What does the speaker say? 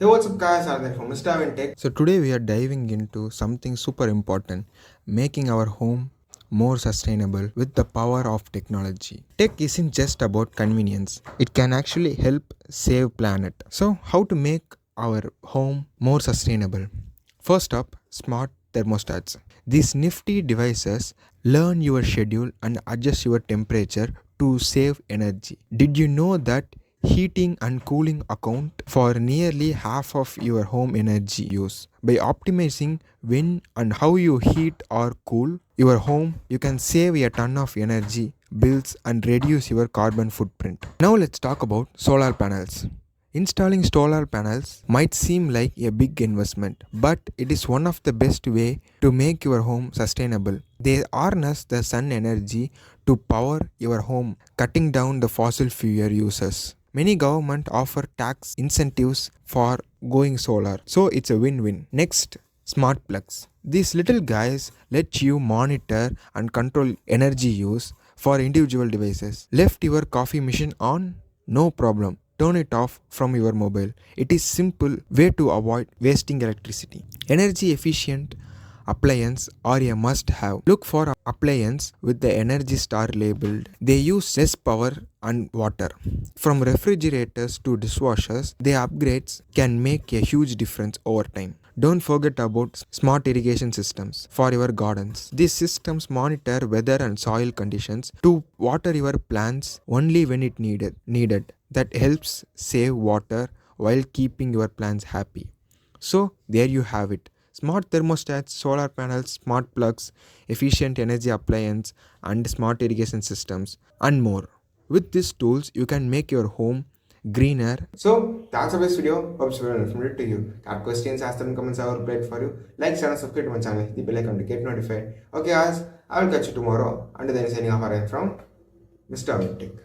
Hey, what's up, guys? Aravind from Mr. Aravind. So, today we are diving into something super important, making our home more sustainable with the power of technology. Tech isn't just about convenience, it can actually help save planet. So, how to make our home more sustainable? First up, smart thermostats. These nifty devices learn your schedule and adjust your temperature to save energy. Did you know that heating and cooling account for nearly half of your home energy use? By optimizing when and how you heat or cool your home, you can save a ton of energy, bills, and reduce your carbon footprint. Now let's talk about solar panels. Installing solar panels might seem like a big investment, but it is one of the best way to make your home sustainable. They harness the sun energy to power your home, cutting down the fossil fuel uses. Many governments offer tax incentives for going solar, so it's a win-win. Next, smart plugs. These little guys let you monitor and control energy use for individual devices. Left your coffee machine on? No problem. Turn it off from your mobile. It is simple way to avoid wasting electricity. Energy efficient appliance are a must have. Look for appliance with the Energy Star labeled. They use less power and water. From refrigerators to dishwashers, the upgrades can make a huge difference over time. Don't forget about smart irrigation systems for your gardens. These systems monitor weather and soil conditions to water your plants only when it needed. That helps save water while keeping your plants happy. So there you have it. Smart thermostats, solar panels, smart plugs, efficient energy appliance, and smart irrigation systems, and more. With these tools, you can make your home greener. So, that's our video. Hope it's very informative to you. Got questions, ask them in comments. I will play it for you. Like, share, and subscribe to my channel. Hit the bell icon to get notified. Okay, guys, I will catch you tomorrow. Until then, signing off, I am from Mr. Aravind.